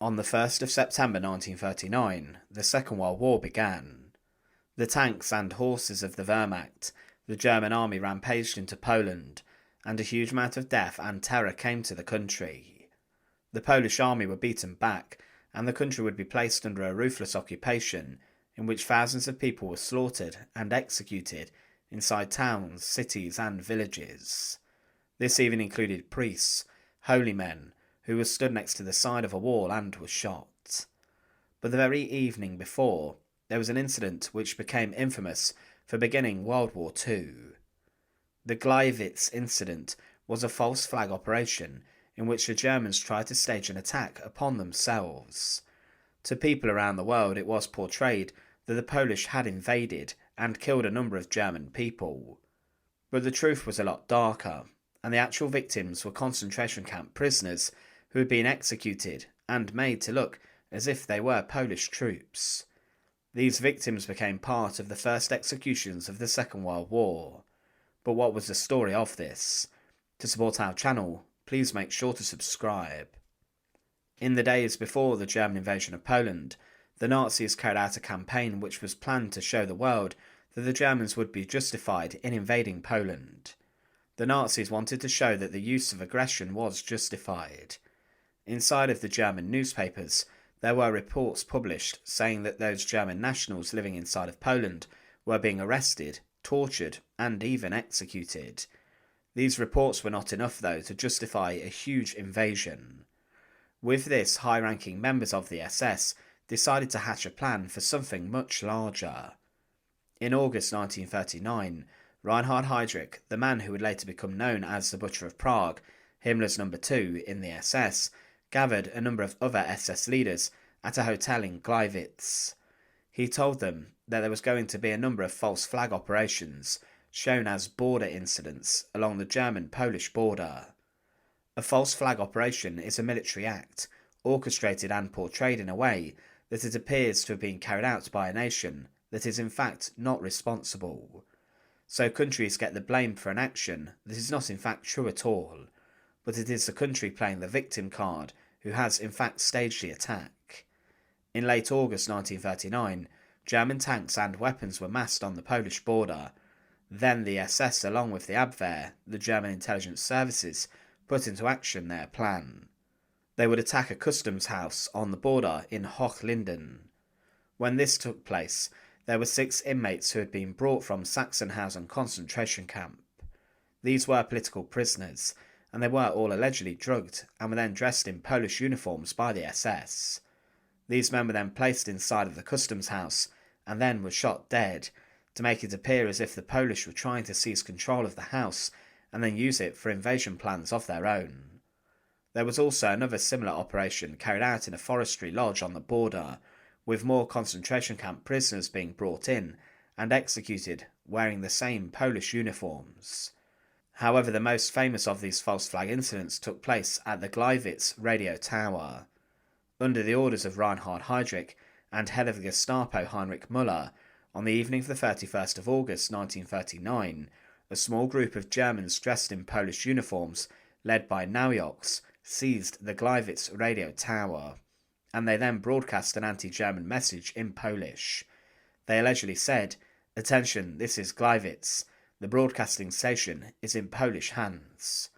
On the 1st of September 1939, the Second World War began. The tanks and horses of the Wehrmacht, the German army, rampaged into Poland, and a huge amount of death and terror came to the country. The Polish army were beaten back, and the country would be placed under a ruthless occupation in which thousands of people were slaughtered and executed inside towns, cities and villages. This even included priests, holy men, who were stood next to the side of a wall and were shot. But the very evening before, there was an incident which became infamous for beginning World War II. The Gleiwitz incident was a false flag operation in which the Germans tried to stage an attack upon themselves. To people around the world it was portrayed that the Polish had invaded and killed a number of German people. But the truth was a lot darker, and the actual victims were concentration camp prisoners who had been executed and made to look as if they were Polish troops. These victims became part of the first executions of the Second World War. But what was the story of this? To support our channel, please make sure to subscribe. In the days before the German invasion of Poland, the Nazis carried out a campaign which was planned to show the world that the Germans would be justified in invading Poland. The Nazis wanted to show that the use of aggression was justified. Inside of the German newspapers, there were reports published saying that those German nationals living inside of Poland were being arrested, tortured, and even executed. These reports were not enough, though, to justify a huge invasion. With this, high-ranking members of the SS decided to hatch a plan for something much larger. In August 1939, Reinhard Heydrich, the man who would later become known as the Butcher of Prague, Himmler's number 2 in the SS, gathered a number of other SS leaders at a hotel in Gleiwitz. He told them that there was going to be a number of false flag operations, shown as border incidents, along the German-Polish border. A false flag operation is a military act, orchestrated and portrayed in a way that it appears to have been carried out by a nation that is in fact not responsible. So countries get the blame for an action that is not in fact true at all, but it is the country playing the victim card who has in fact staged the attack. In late August 1939, German tanks and weapons were massed on the Polish border. Then the SS, along with the Abwehr, the German intelligence services, put into action their plan. They would attack a customs house on the border in Hochlinden. When this took place, there were 6 inmates who had been brought from Sachsenhausen concentration camp. These were political prisoners, and they were all allegedly drugged and were then dressed in Polish uniforms by the SS. These men were then placed inside of the customs house and then were shot dead, to make it appear as if the Polish were trying to seize control of the house and then use it for invasion plans of their own. There was also another similar operation carried out in a forestry lodge on the border, with more concentration camp prisoners being brought in and executed wearing the same Polish uniforms. However, the most famous of these false flag incidents took place at the Gleiwitz Radio Tower. Under the orders of Reinhard Heydrich and head of the Gestapo Heinrich Müller, on the evening of the 31st of August 1939, a small group of Germans dressed in Polish uniforms, led by Naujoks, seized the Gleiwitz Radio Tower, and they then broadcast an anti-German message in Polish. They allegedly said, "Attention, this is Gleiwitz. The broadcasting station is in Polish hands."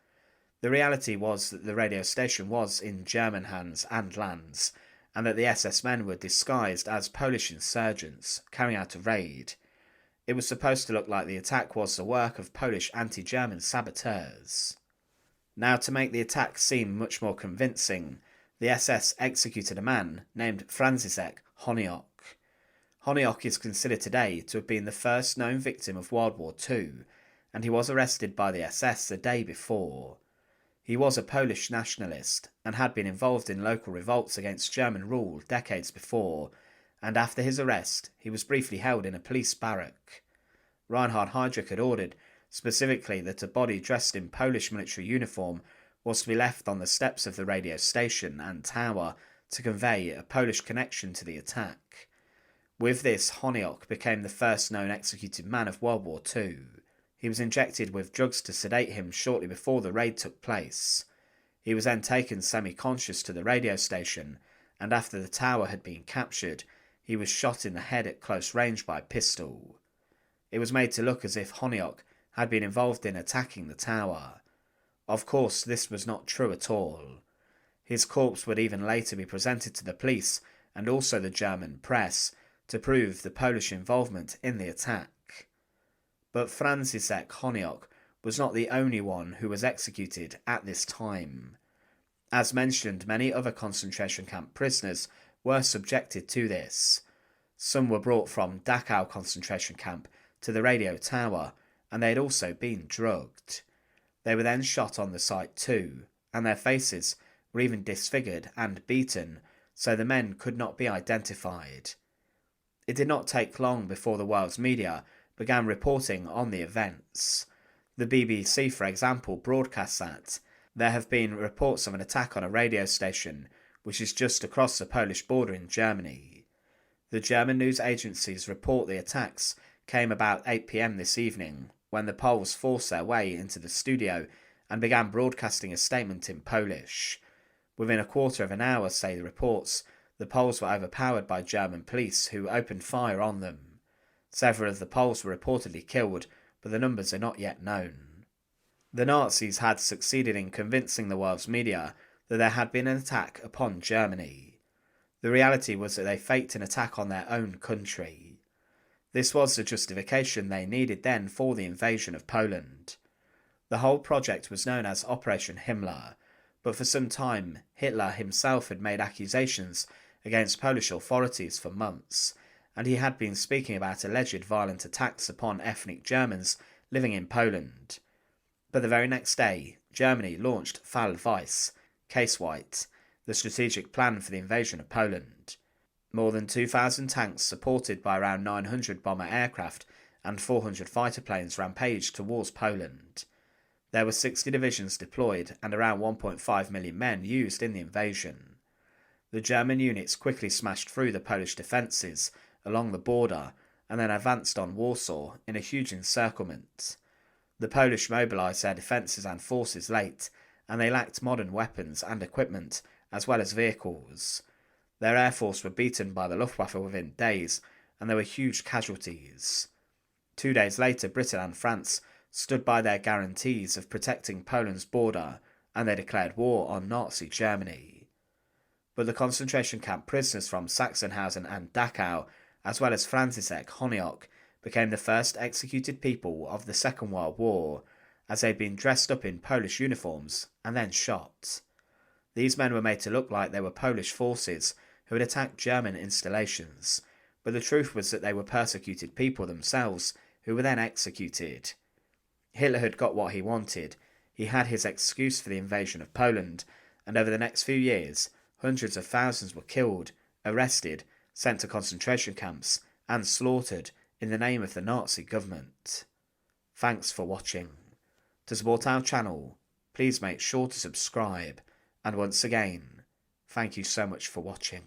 The reality was that the radio station was in German hands and lands, and that the SS men were disguised as Polish insurgents carrying out a raid. It was supposed to look like the attack was the work of Polish anti-German saboteurs. Now, to make the attack seem much more convincing, the SS executed a man named Franciszek Honiok. Honiok is considered today to have been the first known victim of World War II, and he was arrested by the SS the day before. He was a Polish nationalist and had been involved in local revolts against German rule decades before, and after his arrest he was briefly held in a police barrack. Reinhard Heydrich had ordered specifically that a body dressed in Polish military uniform was to be left on the steps of the radio station and tower to convey a Polish connection to the attack. With this, Honiok became the first known executed man of World War II. He was injected with drugs to sedate him shortly before the raid took place. He was then taken semi-conscious to the radio station and after the tower had been captured, he was shot in the head at close range by pistol. It was made to look as if Honyok had been involved in attacking the tower. Of course, this was not true at all. His corpse would even later be presented to the police and also the German press to prove the Polish involvement in the attack. But Franciszek Honyok was not the only one who was executed at this time. As mentioned, many other concentration camp prisoners were subjected to this. Some were brought from Dachau concentration camp to the radio tower, and they had also been drugged. They were then shot on the site too, and their faces were even disfigured and beaten, so the men could not be identified. It did not take long before the world's media began reporting on the events. The BBC, for example, broadcast that there have been reports of an attack on a radio station which is just across the Polish border in Germany. The German news agencies report the attacks came about 8 p.m. this evening, when the Poles forced their way into the studio and began broadcasting a statement in Polish. Within a quarter of an hour, say the reports, the Poles were overpowered by German police who opened fire on them. Several of the Poles were reportedly killed, but the numbers are not yet known. The Nazis had succeeded in convincing the world's media that there had been an attack upon Germany. The reality was that they faked an attack on their own country. This was the justification they needed then for the invasion of Poland. The whole project was known as Operation Himmler, but for some time Hitler himself had made accusations against Polish authorities for months, and he had been speaking about alleged violent attacks upon ethnic Germans living in Poland. But the very next day, Germany launched Fall Weiss, Case White, the strategic plan for the invasion of Poland. More than 2,000 tanks supported by around 900 bomber aircraft and 400 fighter planes rampaged towards Poland. There were 60 divisions deployed and around 1.5 million men used in the invasion. The German units quickly smashed through the Polish defences along the border and then advanced on Warsaw in a huge encirclement. The Polish mobilised their defences and forces late, and they lacked modern weapons and equipment as well as vehicles. Their air force were beaten by the Luftwaffe within days, and there were huge casualties. 2 days later, Britain and France stood by their guarantees of protecting Poland's border, and they declared war on Nazi Germany. But the concentration camp prisoners from Sachsenhausen and Dachau, as well as Franciszek Honyok, became the first executed people of the Second World War, as they'd been dressed up in Polish uniforms and then shot. These men were made to look like they were Polish forces who had attacked German installations, but the truth was that they were persecuted people themselves who were then executed. Hitler had got what he wanted. He had his excuse for the invasion of Poland, and over the next few years, hundreds of thousands were killed, arrested, sent to concentration camps, and slaughtered in the name of the Nazi government. Thanks for watching. To support our channel, please make sure to subscribe, and once again, thank you so much for watching.